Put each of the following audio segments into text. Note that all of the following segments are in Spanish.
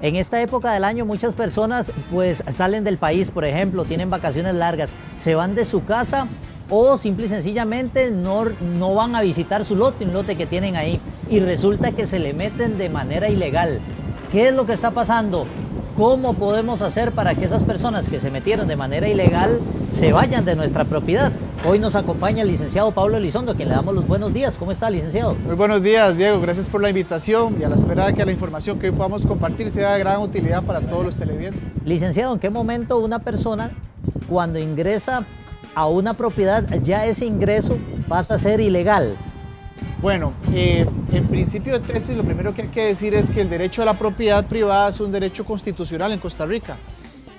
En esta época del año muchas personas pues salen del país, por ejemplo, tienen vacaciones largas, se van de su casa o simple y sencillamente no van a visitar su lote, un lote que tienen ahí, y resulta que se le meten de manera ilegal. ¿Qué es lo que está pasando? ¿Cómo podemos hacer para que esas personas que se metieron de manera ilegal se vayan de nuestra propiedad? Hoy nos acompaña el licenciado Pablo Elizondo, a quien le damos los buenos días. ¿Cómo está, licenciado? Muy buenos días, Diego. Gracias por la invitación y a la espera de que la información que hoy podamos compartir sea de gran utilidad para todos los televidentes. Licenciado, ¿en qué momento una persona, cuando ingresa a una propiedad, ya ese ingreso pasa a ser ilegal? Bueno, en principio de tesis, lo primero que hay que decir es que el derecho a la propiedad privada es un derecho constitucional en Costa Rica.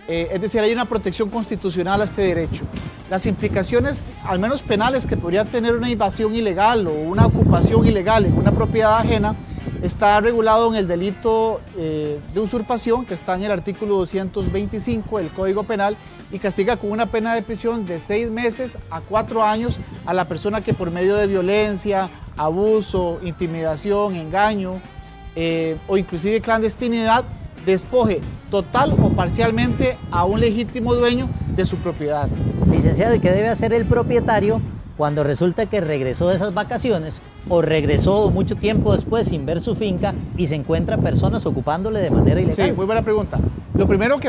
Es decir, hay una protección constitucional a este derecho. Las implicaciones, al menos penales, que podría tener una invasión ilegal o una ocupación ilegal en una propiedad ajena, está regulado en el delito de usurpación, que está en el artículo 225 del Código Penal, y castiga con una pena de prisión de 6 meses a 4 años a la persona que por medio de violencia, abuso, intimidación, engaño o inclusive clandestinidad despoje total o parcialmente a un legítimo dueño de su propiedad. Licenciado, ¿y qué debe hacer el propietario cuando resulta que regresó de esas vacaciones o regresó mucho tiempo después sin ver su finca y se encuentra personas ocupándole de manera ilegal? Sí, muy buena pregunta. Lo primero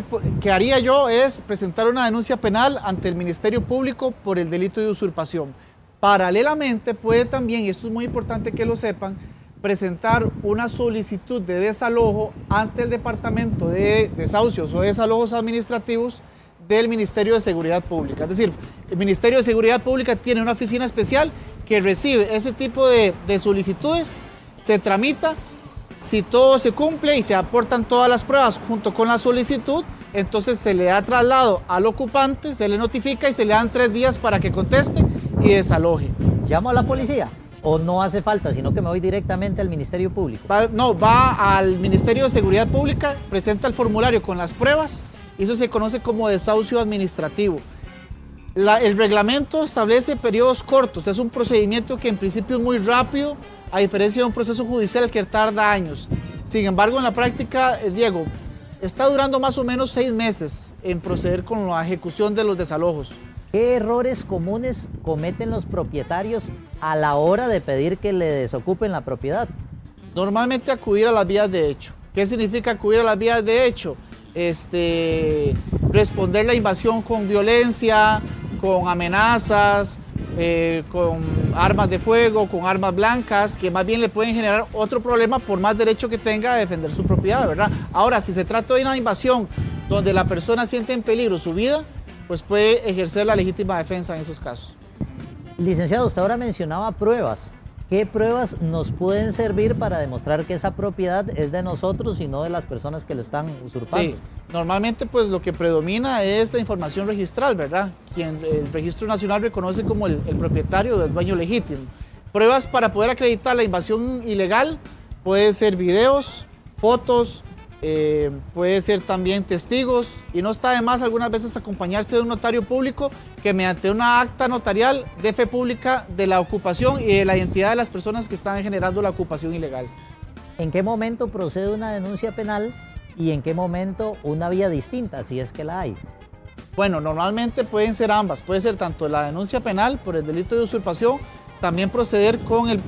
que haría yo es presentar una denuncia penal ante el Ministerio Público por el delito de usurpación. Paralelamente puede también, y esto es muy importante que lo sepan, presentar una solicitud de desalojo ante el Departamento de Desahucios o Desalojos Administrativos del Ministerio de Seguridad Pública. Es decir, el Ministerio de Seguridad Pública tiene una oficina especial que recibe ese tipo de solicitudes, se tramita, si todo se cumple y se aportan todas las pruebas junto con la solicitud, entonces se le da traslado al ocupante, se le notifica y se le dan 3 días para que conteste y desaloje. ¿Llamo a la policía? ¿O no hace falta, sino que me voy directamente al Ministerio Público? Va al Ministerio de Seguridad Pública, presenta el formulario con las pruebas, y eso se conoce como desahucio administrativo. El reglamento establece periodos cortos, es un procedimiento que en principio es muy rápido, a diferencia de un proceso judicial que tarda años. Sin embargo, en la práctica, Diego, está durando más o menos 6 meses en proceder con la ejecución de los desalojos. ¿Qué errores comunes cometen los propietarios a la hora de pedir que le desocupen la propiedad? Normalmente acudir a las vías de hecho. ¿Qué significa acudir a las vías de hecho? Responder la invasión con violencia, con amenazas, con armas de fuego, con armas blancas, que más bien le pueden generar otro problema por más derecho que tenga a defender su propiedad, ¿verdad? Ahora, si se trata de una invasión donde la persona siente en peligro su vida, pues puede ejercer la legítima defensa en esos casos. Licenciado, usted ahora mencionaba pruebas. ¿Qué pruebas nos pueden servir para demostrar que esa propiedad es de nosotros y no de las personas que lo están usurpando? Sí, normalmente pues lo que predomina es la información registral, ¿verdad? Quien el Registro Nacional reconoce como el propietario del dueño legítimo. Pruebas para poder acreditar la invasión ilegal puede ser videos, fotos, puede ser también testigos, y no está de más algunas veces acompañarse de un notario público que mediante una acta notarial dé fe pública de la ocupación y de la identidad de las personas que están generando la ocupación ilegal. ¿En qué momento procede una denuncia penal y en qué momento una vía distinta, si es que la hay? Bueno, normalmente pueden ser ambas, puede ser tanto la denuncia penal por el delito de usurpación, también proceder con el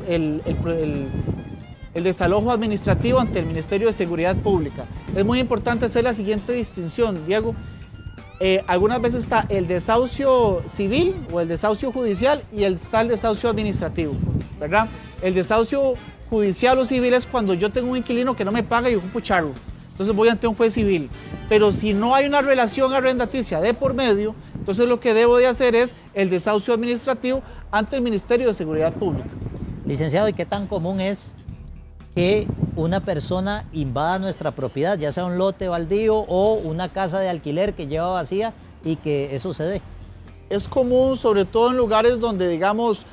desalojo administrativo ante el Ministerio de Seguridad Pública. Es muy importante hacer la siguiente distinción, Diego. Algunas veces está el desahucio civil o el desahucio judicial y está el desahucio administrativo, ¿verdad? El desahucio judicial o civil es cuando yo tengo un inquilino que no me paga y ocupo charro. Entonces voy ante un juez civil. Pero si no hay una relación arrendaticia de por medio, entonces lo que debo de hacer es el desahucio administrativo ante el Ministerio de Seguridad Pública. Licenciado, ¿y qué tan común es que una persona invada nuestra propiedad, ya sea un lote baldío o una casa de alquiler que lleva vacía y que eso se dé? Es común, sobre todo en lugares donde, digamos,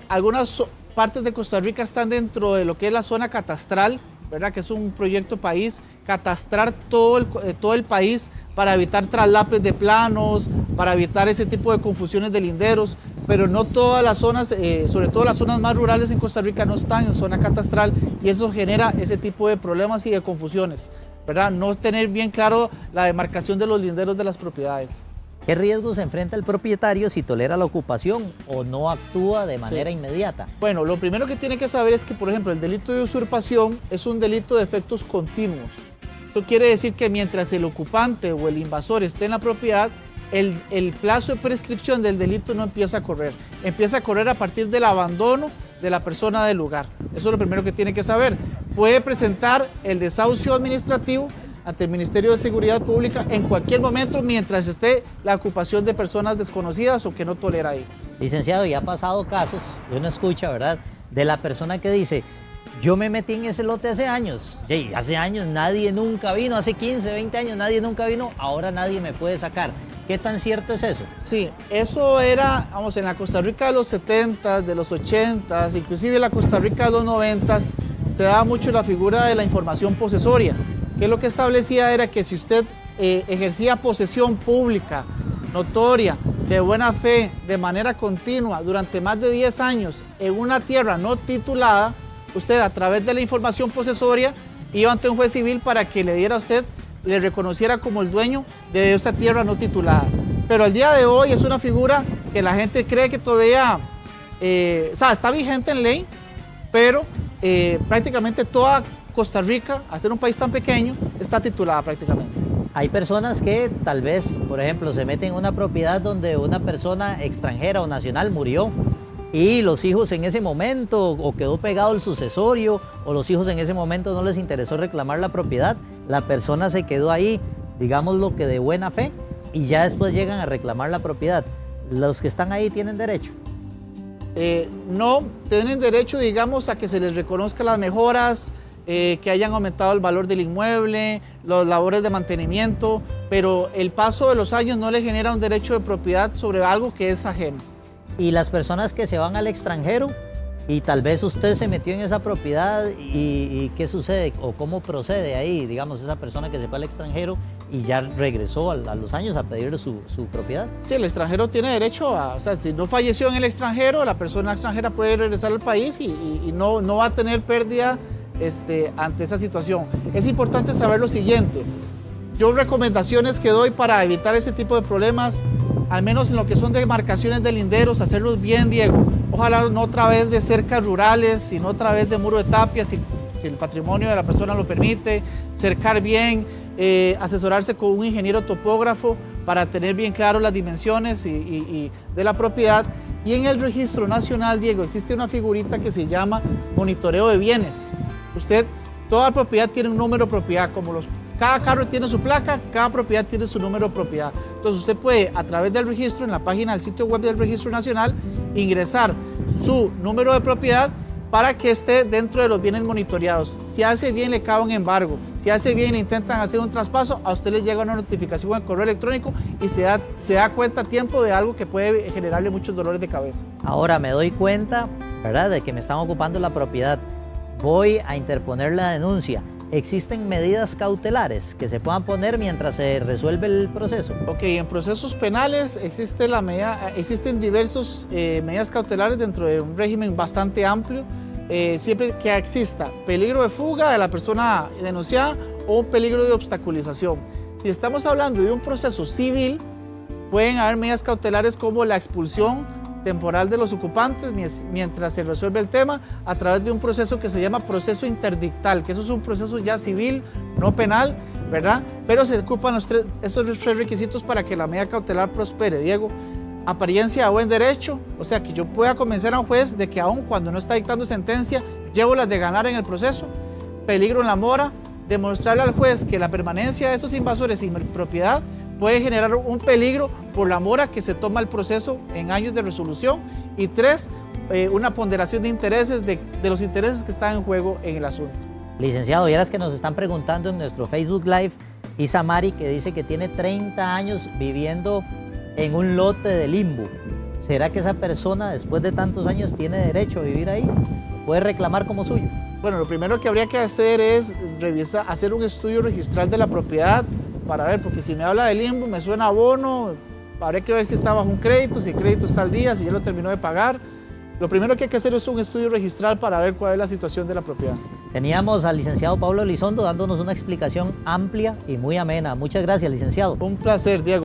algunas partes de Costa Rica están dentro de lo que es la zona catastral, ¿verdad? Que es un proyecto país, catastrar todo el país para evitar traslapes de planos, para evitar ese tipo de confusiones de linderos, pero no todas las zonas, sobre todo las zonas más rurales en Costa Rica, no están en zona catastral y eso genera ese tipo de problemas y de confusiones. ¿verdad? No tener bien claro la demarcación de los linderos de las propiedades. ¿Qué riesgos enfrenta el propietario si tolera la ocupación o no actúa de manera inmediata? Bueno, lo primero que tiene que saber es que, por ejemplo, el delito de usurpación es un delito de efectos continuos. Esto quiere decir que mientras el ocupante o el invasor esté en la propiedad, el plazo de prescripción del delito no empieza a correr. Empieza a correr a partir del abandono de la persona del lugar. Eso es lo primero que tiene que saber. Puede presentar el desahucio administrativo ante el Ministerio de Seguridad Pública en cualquier momento mientras esté la ocupación de personas desconocidas o que no tolera ahí. Licenciado, ya ha pasado casos, uno escucha, ¿verdad?, de la persona que dice, yo me metí en ese lote hace años, hace años nadie nunca vino, hace 15, 20 años nadie nunca vino, ahora nadie me puede sacar. ¿Qué tan cierto es eso? Sí, eso era, vamos, en la Costa Rica de los 70, de los 80, inclusive en la Costa Rica de los 90, se daba mucho la figura de la información posesoria, que lo que establecía era que si usted ejercía posesión pública, notoria, de buena fe, de manera continua, durante más de 10 años, en una tierra no titulada, usted a través de la información posesoria iba ante un juez civil para que le diera a usted, le reconociera como el dueño de esa tierra no titulada. Pero al día de hoy es una figura que la gente cree que todavía, está vigente en ley, pero prácticamente toda Costa Rica, al ser un país tan pequeño, está titulada prácticamente. Hay personas que tal vez, por ejemplo, se meten en una propiedad donde una persona extranjera o nacional murió y los hijos en ese momento, o quedó pegado el sucesorio, o los hijos en ese momento no les interesó reclamar la propiedad, la persona se quedó ahí, digamos lo que de buena fe, y ya después llegan a reclamar la propiedad. ¿Los que están ahí tienen derecho? No, tienen derecho, digamos, a que se les reconozca las mejoras, que hayan aumentado el valor del inmueble, las labores de mantenimiento, pero el paso de los años no le genera un derecho de propiedad sobre algo que es ajeno. Y las personas que se van al extranjero y tal vez usted se metió en esa propiedad y ¿qué sucede o cómo procede ahí, digamos, esa persona que se fue al extranjero y ya regresó a los años a pedirle su propiedad? Sí, el extranjero tiene derecho o sea, si no falleció en el extranjero, la persona extranjera puede regresar al país y no va a tener pérdida ante esa situación. Es importante saber lo siguiente, yo recomendaciones que doy para evitar ese tipo de problemas, al menos en lo que son demarcaciones de linderos, hacerlos bien, Diego. Ojalá no a través de cercas rurales, sino a través de muro de tapia, si el patrimonio de la persona lo permite, cercar bien, asesorarse con un ingeniero topógrafo para tener bien claro las dimensiones y de la propiedad. Y en el registro nacional, Diego, existe una figurita que se llama monitoreo de bienes. Toda propiedad tiene un número de propiedad, cada carro tiene su placa, cada propiedad tiene su número de propiedad. Entonces usted puede, a través del registro, en la página del sitio web del Registro Nacional, ingresar su número de propiedad para que esté dentro de los bienes monitoreados. Si hace bien, le cae un embargo. Si hace bien, intentan hacer un traspaso, a usted le llega una notificación al correo electrónico y se da cuenta a tiempo de algo que puede generarle muchos dolores de cabeza. Ahora me doy cuenta, ¿verdad?, de que me están ocupando la propiedad. Voy a interponer la denuncia. ¿Existen medidas cautelares que se puedan poner mientras se resuelve el proceso? Ok, en procesos penales existen diversas medidas cautelares dentro de un régimen bastante amplio, siempre que exista peligro de fuga de la persona denunciada o peligro de obstaculización. Si estamos hablando de un proceso civil, pueden haber medidas cautelares como la expulsión temporal de los ocupantes mientras se resuelve el tema a través de un proceso que se llama proceso interdictal, que eso es un proceso ya civil, no penal, ¿verdad? Pero se ocupan estos tres requisitos para que la medida cautelar prospere, Diego. Apariencia de buen derecho, o sea, que yo pueda convencer a un juez de que aun cuando no está dictando sentencia, llevo las de ganar en el proceso. Peligro en la mora, demostrarle al juez que la permanencia de esos invasores sin propiedad puede generar un peligro por la mora que se toma el proceso en años de resolución. Y 3, una ponderación de intereses, de los intereses que están en juego en el asunto. Licenciado, vieras que nos están preguntando en nuestro Facebook Live, Isamari, que dice que tiene 30 años viviendo en un lote de limbo. ¿Será que esa persona después de tantos años tiene derecho a vivir ahí? ¿Puede reclamar como suyo? Bueno, lo primero que habría que hacer es hacer un estudio registral de la propiedad para ver, porque si me habla de limbo, me suena abono, habría que ver si está bajo un crédito, si el crédito está al día, si ya lo terminó de pagar. Lo primero que hay que hacer es un estudio registral para ver cuál es la situación de la propiedad. Teníamos al licenciado Pablo Elizondo dándonos una explicación amplia y muy amena. Muchas gracias, licenciado. Un placer, Diego.